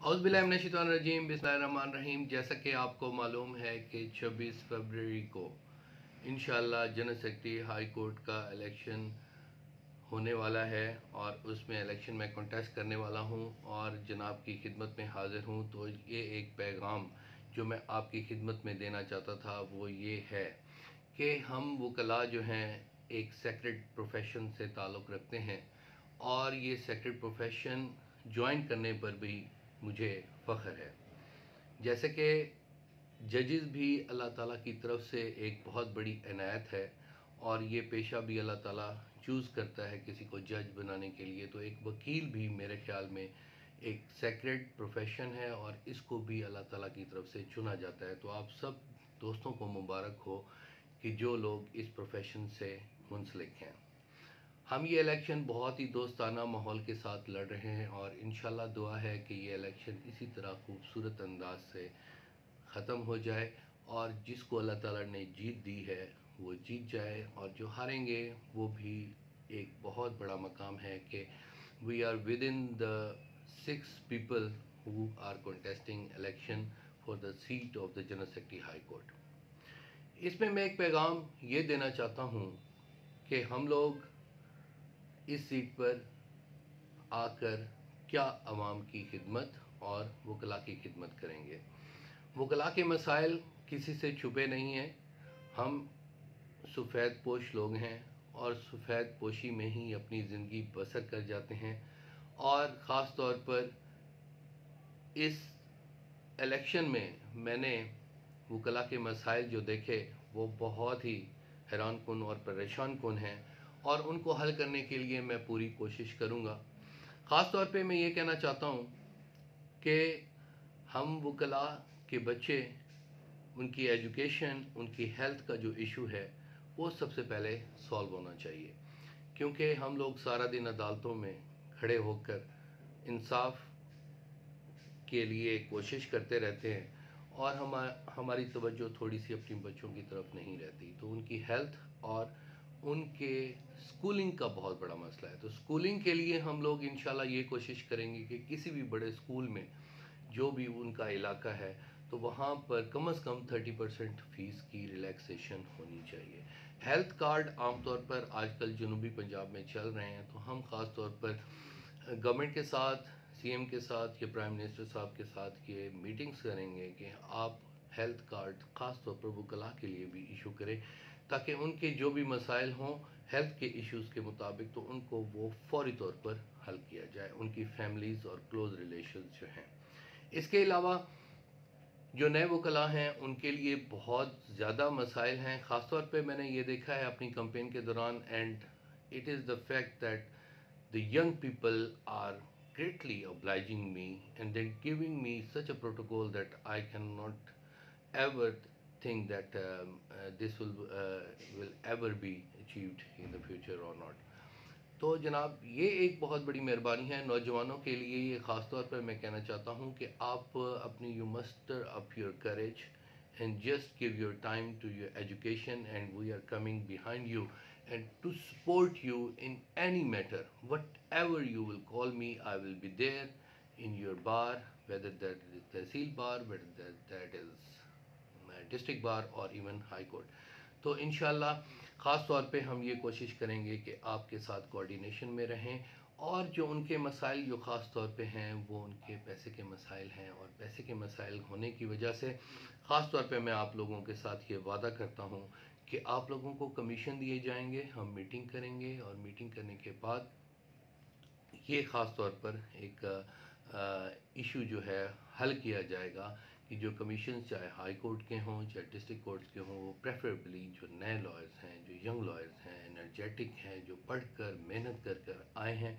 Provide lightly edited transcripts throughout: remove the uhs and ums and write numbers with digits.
औज़ बिल्लाहि मिनश शैतानिर रजीम बिस्मिल्लाहिर्रहमानिर्रहीम। जैसा कि आपको मालूम है कि 26 फरवरी को इंशाअल्लाह जनरल सेक्रेटरी हाई कोर्ट का इलेक्शन होने वाला है और उसमें इलेक्शन में कंटेस्ट करने वाला हूं और जनाब की खिदमत में हाज़िर हूं। तो ये एक पैगाम जो मैं आपकी खिदमत में देना चाहता था वो ये है कि हम वकला जो हैं एक सेक्रेट प्रोफेशन से ताल्लुक़ रखते हैं और ये सेक्रेट प्रोफेशन ज्वाइन करने पर भी मुझे फ़ख्र है। जैसे कि जजेस भी अल्लाह ताला की तरफ से एक बहुत बड़ी इनायत है और ये पेशा भी अल्लाह ताला चूज़ करता है किसी को जज बनाने के लिए। तो एक वकील भी मेरे ख़्याल में एक सेक्रेट प्रोफेशन है और इसको भी अल्लाह ताला की तरफ से चुना जाता है। तो आप सब दोस्तों को मुबारक हो कि जो लोग इस प्रोफेशन से मुंसलिक हैं। हम ये इलेक्शन बहुत ही दोस्ताना माहौल के साथ लड़ रहे हैं और इंशाल्लाह दुआ है कि ये इलेक्शन इसी तरह खूबसूरत अंदाज से ख़त्म हो जाए और जिसको अल्लाह ताला ने जीत दी है वो जीत जाए और जो हारेंगे वो भी एक बहुत बड़ा मकाम है कि we are within the 6 people who are contesting election for the seat of the general secretary high court. इसमें मैं एक पैगाम ये देना चाहता हूँ कि हम लोग इस सीट पर आकर क्या अवाम की खिदमत और वकला की खिदमत करेंगे। वकला के मसाइल किसी से छुपे नहीं हैं। हम सफ़ेद पोश लोग हैं और सफ़ेद पोशी में ही अपनी ज़िंदगी बसर कर जाते हैं और ख़ास तौर पर इस इलेक्शन में मैंने वकला के मसाइल जो देखे वो बहुत ही हैरान कुन और परेशान कुन हैं और उनको हल करने के लिए मैं पूरी कोशिश करूँगा। ख़ास तौर पे मैं ये कहना चाहता हूँ कि हम वकला के बच्चे, उनकी एजुकेशन, उनकी हेल्थ का जो इशू है वो सबसे पहले सॉल्व होना चाहिए, क्योंकि हम लोग सारा दिन अदालतों में खड़े होकर इंसाफ के लिए कोशिश करते रहते हैं और हमारी तवज्जो थोड़ी सी अपने बच्चों की तरफ नहीं रहती। तो उनकी हेल्थ और उनके स्कूलिंग का बहुत बड़ा मसला है। तो स्कूलिंग के लिए हम लोग इंशाल्लाह ये कोशिश करेंगे कि किसी भी बड़े स्कूल में जो भी उनका इलाका है तो वहाँ पर कम से कम 30% फ़ीस की रिलैक्सेशन होनी चाहिए। हेल्थ कार्ड आमतौर पर आजकल जनूबी पंजाब में चल रहे हैं, तो हम ख़ास तौर पर गवर्नमेंट के साथ, सीएम के साथ या प्राइम मिनिस्टर साहब के साथ ये मीटिंग्स करेंगे कि आप हेल्थ कार्ड ख़ास तौर पर वकला के लिए भी इशू करें ताकि उनके जो भी मसाइल हों हेल्थ के इश्यूज़ के मुताबिक तो उनको वो फौरी तौर पर हल किया जाए, उनकी फैमिलीज़ और क्लोज़ रिलेशंस जो हैं। इसके अलावा जो नए वकला हैं उनके लिए बहुत ज़्यादा मसाइल हैं। ख़ास तौर पे मैंने ये देखा है अपनी कैंपेन के दौरान, and it is the fact that the young people are greatly obliging me and then giving me such a protocol that I cannot ever think that this will ever be achieved in the future or not. तो जनाब ये एक बहुत बड़ी मेहरबानी है नौजवानों के लिए। ये ख़ास तौर पर मैं कहना चाहता हूँ कि आप अपनी you muster up your courage and just give your time to your education, and we are coming behind you and to support you in any matter. Whatever you will call me, I will be there in your bar, whether that is Tehsil bar, whether that is district bar or even high court. तो इंशाल्लाह ख़ास तौर पे हम ये कोशिश करेंगे कि आपके साथ कोऑर्डिनेशन में रहें और जो उनके मसाइल जो ख़ास तौर पे हैं वो उनके पैसे के मसाइल हैं और पैसे के मसाइल होने की वजह से ख़ास तौर पे मैं आप लोगों के साथ ये वादा करता हूँ कि आप लोगों को कमीशन दिए जाएंगे। हम मीटिंग करेंगे और मीटिंग करने के बाद ये ख़ास तौर पर एक इशू जो है हल किया जाएगा कि जो कमीशन चाहे हाई कोर्ट के हों चाहे डिस्ट्रिक्ट कोर्ट्स के हों वो प्रेफरेबली जो नए लॉयर्स हैं, जो यंग लॉयर्स हैं, एनर्जेटिक हैं, जो पढ़कर मेहनत कर कर आए हैं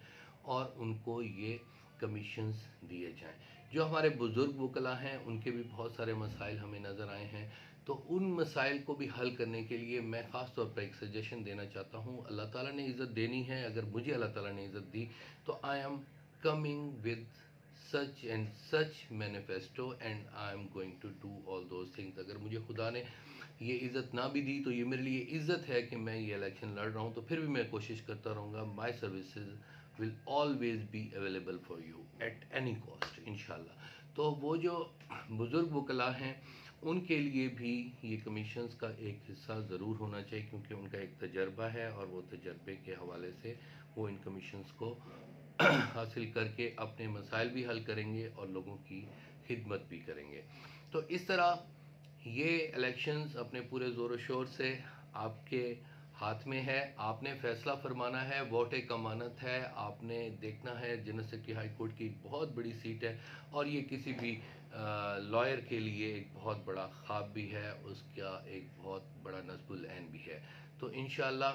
और उनको ये कमीशंस दिए जाएं। जो हमारे बुज़ुर्ग वकला हैं उनके भी बहुत सारे मसाइल हमें नज़र आए हैं, तो उन मसाइल को भी हल करने के लिए मैं ख़ास तौर पर एक सजेशन देना चाहता हूँ। अल्लाह ताला ने इज़्ज़त देनी है, अगर मुझे अल्लाह ताला ने इज़्ज़त दी तो I am coming with such and such manifesto and I am going to do all those things. अगर मुझे खुदा ने ये इज़्ज़त ना भी दी तो ये मेरे लिए इज़्ज़त है कि मैं ये इलेक्शन लड़ रहा हूँ, तो फिर भी मैं कोशिश करता रहूँगा। My services will always be available for you at any cost इंशाल्लाह। تو وہ جو بزرگ وکلاء ہیں ان کے لیے بھی یہ کمیشنز کا ایک حصہ ضرور ہونا چاہیے، کیونکہ ان کا ایک تجربہ ہے اور وہ تجربے کے حوالے سے وہ ان کمیشنز کو حاصل کر کے اپنے مسائل بھی حل کریں گے اور لوگوں کی خدمت بھی کریں گے۔ تو اس طرح یہ الیکشنز اپنے پورے زور و شور سے آپ کے ہاتھ میں ہے، آپ نے فیصلہ فرمانا ہے، ووٹ ایک امانت ہے، آپ نے دیکھنا ہے جنرل سیکرٹری ہائی کورٹ کی ایک بہت بڑی سیٹ ہے اور یہ کسی بھی لائر کے لیے ایک بہت بڑا خواب بھی ہے، اس کا ایک بہت بڑا نصب العین بھی ہے۔ تو انشاءاللہ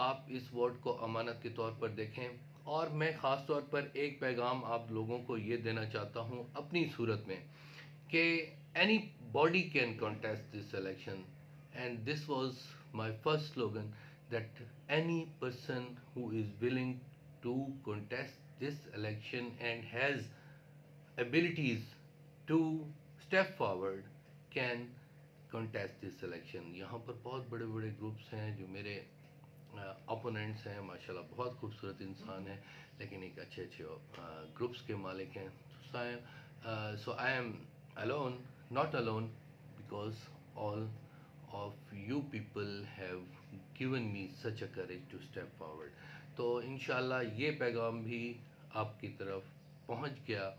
آپ اس ووٹ کو امانت کے طور پر دیکھیں، اور میں خاص طور پر ایک پیغام آپ لوگوں کو یہ دینا چاہتا ہوں اپنی صورت میں کہ any body can contest this election, and this was my first slogan, that any person who is willing to contest this election and has abilities to step forward can contest this election۔ یہاں پر بہت بڑے بڑے groups ہیں جو میرے opponents ہیں، ماشاءاللہ بہت خوبصورت انسان ہیں، لیکن ایک اچھے گروپس کے مالک ہیں۔ So I am alone, not alone, because all of you people have given me such a courage to step forward۔ تو انشاءاللہ یہ پیغام بھی آپ کی طرف پہنچ گیا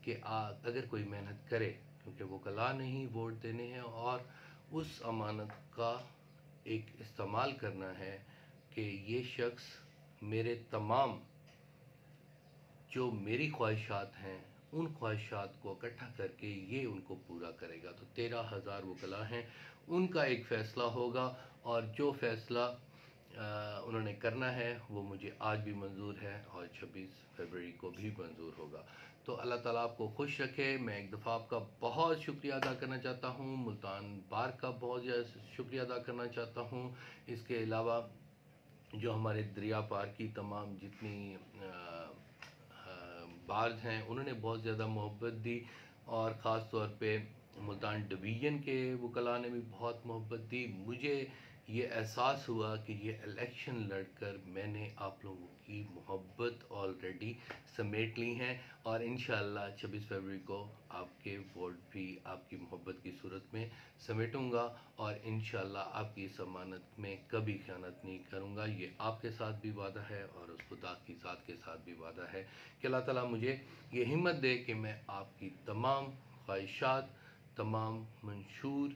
کہ اگر کوئی محنت کرے، کیونکہ وکلاء نے ہی ووٹ دینے ہیں اور اس امانت کا ایک استعمال کرنا ہے کہ یہ شخص میرے تمام جو میری خواہشات ہیں ان خواہشات کو اکٹھا کر کے یہ ان کو پورا کرے گا۔ تو 13,000 وکلاء ہیں، ان کا ایک فیصلہ ہوگا، اور جو فیصلہ انہوں نے کرنا ہے وہ مجھے آج بھی منظور ہے اور 26 فروری کو بھی منظور ہوگا۔ تو اللہ تعالیٰ آپ کو خوش رکھے۔ میں ایک دفعہ آپ کا بہت شکریہ ادا کرنا چاہتا ہوں، ملتان بار کا بہت زیادہ شکریہ ادا کرنا چاہتا ہوں۔ اس کے علاوہ جو ہمارے دریا پار کی تمام جتنی بارز ہیں انہوں نے بہت زیادہ محبت دی، اور خاص طور پہ ملتان ڈویژن کے وکلاء نے بھی بہت محبت دی۔ مجھے یہ احساس ہوا کہ یہ الیکشن لڑ کر میں نے آپ لوگوں کی محبت آلریڈی سمیٹ لی ہیں، اور انشاءاللہ 26 فروری کو آپ کے ووٹ بھی آپ کی محبت کی صورت میں سمیٹوں گا، اور انشاءاللہ آپ کی اس امانت میں کبھی خیانت نہیں کروں گا۔ یہ آپ کے ساتھ بھی وعدہ ہے اور اس خدا کی ذات کے ساتھ بھی وعدہ ہے کہ اللہ تعالیٰ مجھے یہ ہمت دے کہ میں آپ کی تمام خواہشات، تمام منشور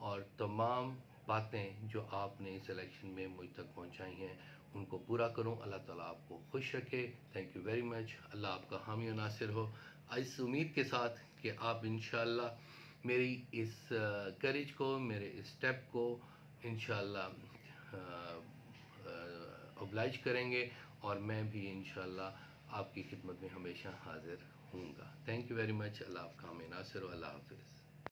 اور تمام باتیں جو آپ نے اس الیکشن میں مجھ تک پہنچائی ہیں ان کو پورا کروں۔ اللہ تعالیٰ آپ کو خوش رکھے۔ Thank you very much. Allah آپ کا حامی و ناصر ہو، اس امید کے ساتھ کہ آپ انشاءاللہ میری اس کریج کو، میرے اس اسٹیپ کو انشاءاللہ اوبلائج کریں گے، اور میں بھی انشاءاللہ آپ کی خدمت میں ہمیشہ حاضر ہوں گا۔ Thank you very much. Allah آپ کا حامی و ناصر ہو۔ اللہ حافظ۔